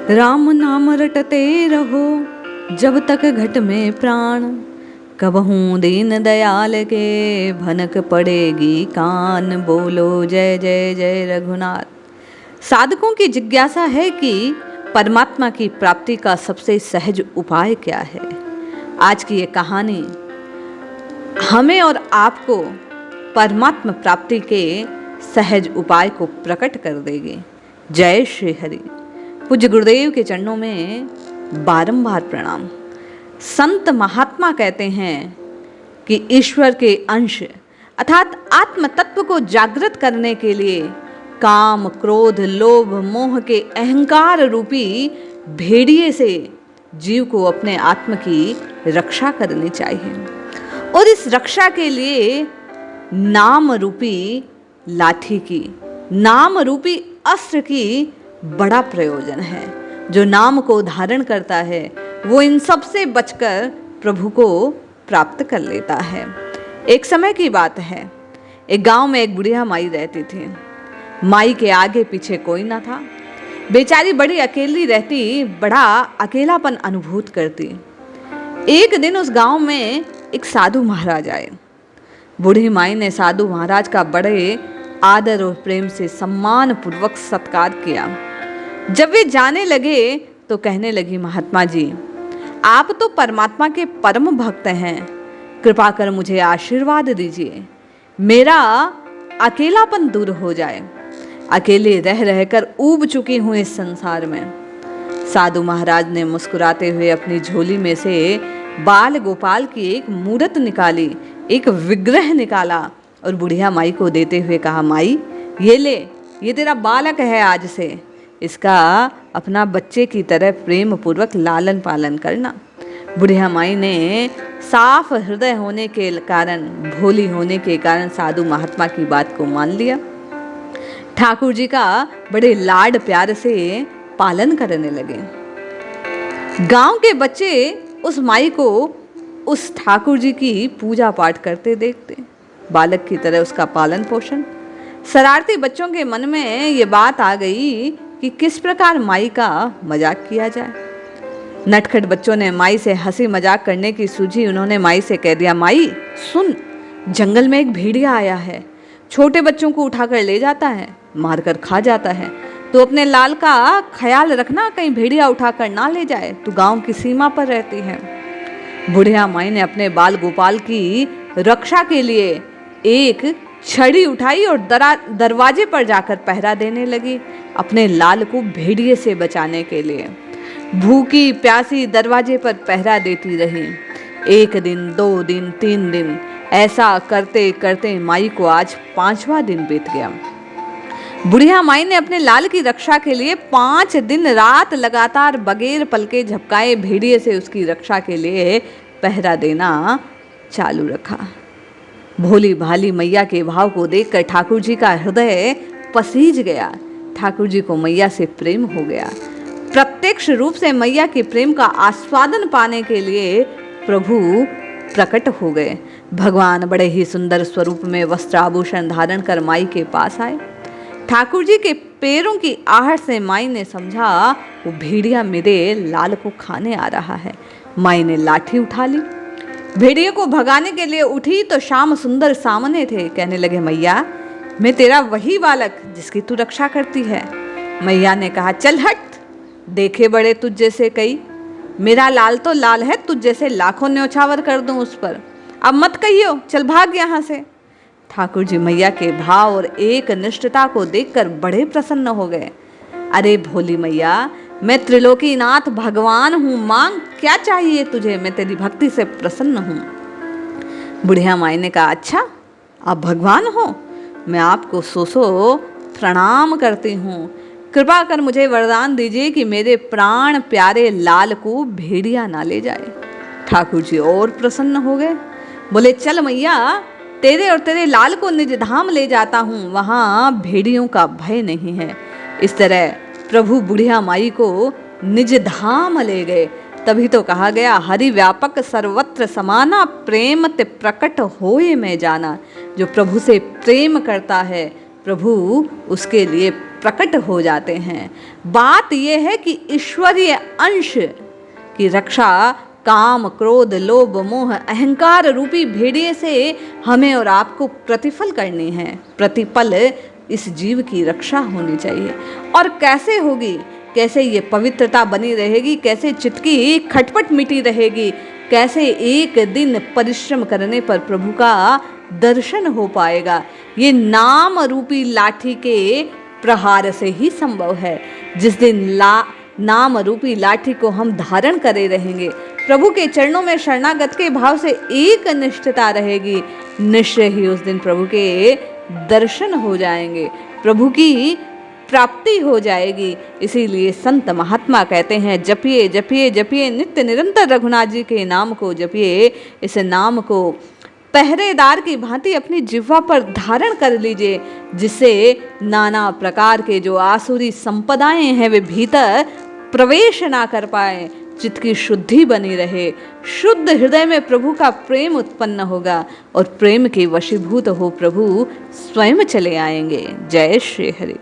राम नाम रटते रहो जब तक घट में प्राण, कबहूँ दीन दयाल के भनक पड़ेगी कान। बोलो जय जय जय रघुनाथ। साधकों की जिज्ञासा है कि परमात्मा की प्राप्ति का सबसे सहज उपाय क्या है। आज की ये कहानी हमें और आपको परमात्मा प्राप्ति के सहज उपाय को प्रकट कर देगी। जय श्री हरि। पूज्य गुरुदेव के चरणों में बारंबार प्रणाम। संत महात्मा कहते हैं कि ईश्वर के अंश अर्थात आत्म तत्व को जागृत करने के लिए काम, क्रोध, लोभ, मोह के अहंकार रूपी भेड़िए से जीव को अपने आत्म की रक्षा करनी चाहिए। और इस रक्षा के लिए नाम रूपी लाठी की, नाम रूपी अस्त्र की बड़ा प्रयोजन है। जो नाम को धारण करता है वो इन सब से बचकर प्रभु को प्राप्त कर लेता है। एक समय की बात है, एक गांव में एक बुढ़िया माई रहती थी। माई के आगे पीछे कोई ना था। बेचारी बड़ी अकेली रहती, बड़ा अकेलापन अनुभूत करती। एक दिन उस गांव में एक साधु महाराज आए। बूढ़ी माई ने साधु महाराज का बड़े आदर और प्रेम से सम्मान पूर्वक सत्कार किया। जब वे जाने लगे तो कहने लगी, महात्मा जी, आप तो परमात्मा के परम भक्त हैं, कृपा कर मुझे आशीर्वाद दीजिए, मेरा अकेलापन दूर हो जाए। अकेले रह रहकर ऊब चुकी हूं इस संसार में। साधु महाराज ने मुस्कुराते हुए अपनी झोली में से बाल गोपाल की एक मूर्त निकाली, एक विग्रह निकाला और बुढ़िया माई को देते हुए कहा, माई ये ले, ये तेरा बालक है, आज से इसका अपना बच्चे की तरह प्रेम पूर्वक लालन पालन करना। बुढ़िया माई ने साफ हृदय होने के कारण, भोली होने के कारण साधु महात्मा की बात को मान लिया। ठाकुर जी का बड़े लाड प्यार से पालन करने लगे। गांव के बच्चे उस माई को उस ठाकुर जी की पूजा पाठ करते देखते, बालक की तरह उसका पालन पोषण। शरारती बच्चों के मन में ये बात आ गई कि किस प्रकार माई का मजाक किया जाए। नटखट बच्चों ने माई से हंसी मजाक करने की सूझी। उन्होंने माई से कह दिया, माई सुन, जंगल में एक भेड़िया आया है, छोटे बच्चों को उठाकर ले जाता है, मारकर खा जाता है। तो अपने लाल का ख्याल रखना, कहीं भेड़िया उठाकर ना ले जाए, तू गांव की सीमा पर रहती है। बुढ़िया माई ने अपने बाल गोपाल की रक्षा के लिए एक छड़ी उठाई और दरवाजे पर जाकर पहरा देने लगी, अपने लाल को भेड़िए से बचाने के लिए। भूखी प्यासी दरवाजे पर पहरा देती रही। 1 दिन, 2 दिन, 3 दिन, ऐसा करते करते माई को आज 5वां दिन बीत गया। बुढ़िया माई ने अपने लाल की रक्षा के लिए 5 दिन रात लगातार बगैर पलके झपकाए भेड़िए से उसकी रक्षा के लिए पहरा देना चालू रखा। भोली भाली मैया के भाव को देखकर ठाकुर जी का हृदय पसीज गया। ठाकुर जी को मैया से प्रेम हो गया। प्रत्यक्ष रूप से मैया के प्रेम का आस्वादन पाने के लिए प्रभु प्रकट हो गए। भगवान बड़े ही सुंदर स्वरूप में वस्त्र आभूषण धारण कर माई के पास आए। ठाकुर जी के पैरों की आहट से माई ने समझा वो भेड़िया मेरे लाल को खाने आ रहा है। माई ने लाठी उठा ली, भेड़िए को भगाने के लिए उठी तो श्याम सुंदर सामने थे। कहने लगे, मैया मैं तेरा वही बालक जिसकी तू रक्षा करती है। मैया ने कहा, चल हट, देखे बड़े तुझ जैसे कई, मेरा लाल तो लाल है, तुझ जैसे लाखों न्योछावर कर दूं उस पर, अब मत कहियो, चल भाग यहाँ से। ठाकुर जी मैया के भाव और एक निष्ठता को देखकर बड़े प्रसन्न हो गए। अरे भोली मैया, मैं त्रिलोकीनाथ भगवान हूँ, मांग क्या चाहिए तुझे, मैं तेरी भक्ति से प्रसन्न हूँ। बुढ़िया माई ने कहा, अच्छा आप भगवान हो, मैं आपको सो प्रणाम करती हूँ। कृपा कर मुझे वरदान दीजिए कि मेरे प्राण प्यारे लाल को भेड़िया ना ले जाए। ठाकुर जी और प्रसन्न हो गए। बोले, चल मैया, तेरे और तेरे लाल को निज धाम ले जाता हूँ, वहाँ भेड़ियों का भय नहीं है। इस तरह प्रभु बुढ़िया माई को निज धाम ले गए। तभी तो कहा गया, हरि व्यापक सर्वत्र समाना, प्रेम ते प्रकट होए मैं जाना। जो प्रभु से प्रेम करता है, प्रभु उसके लिए प्रकट हो जाते हैं। बात यह है कि ईश्वरीय अंश की रक्षा काम, क्रोध, लोभ, मोह, अहंकार रूपी भेड़िए से हमें और आपको प्रतिफल करनी है। प्रतिपल इस जीव की रक्षा होनी चाहिए। और कैसे होगी, कैसे ये पवित्रता बनी रहेगी, कैसे चित्त की खटपट मिटी रहेगी, कैसे एक दिन परिश्रम करने पर प्रभु का दर्शन हो पाएगा। ये नाम रूपी लाठी के प्रहार से ही संभव है। जिस दिन नाम रूपी लाठी को हम धारण करे रहेंगे, प्रभु के चरणों में शरणागत के भाव से एक निष्ठता रहेगी, निश्चय ही उस दिन प्रभु के दर्शन हो जाएंगे, प्रभु की प्राप्ति हो जाएगी। इसीलिए संत महात्मा कहते हैं, जपिए जपिए जपिए नित्य निरंतर रघुनाथ जी के नाम को जपिए। इस नाम को पहरेदार की भांति अपनी जिह्वा पर धारण कर लीजिए, जिससे नाना प्रकार के जो आसुरी संपदाएं हैं वे भीतर प्रवेश ना कर पाए, चित्त की शुद्धि बनी रहे, शुद्ध हृदय में प्रभु का प्रेम उत्पन्न होगा और प्रेम के वशीभूत हो प्रभु स्वयं चले आएंगे। जय श्री हरि।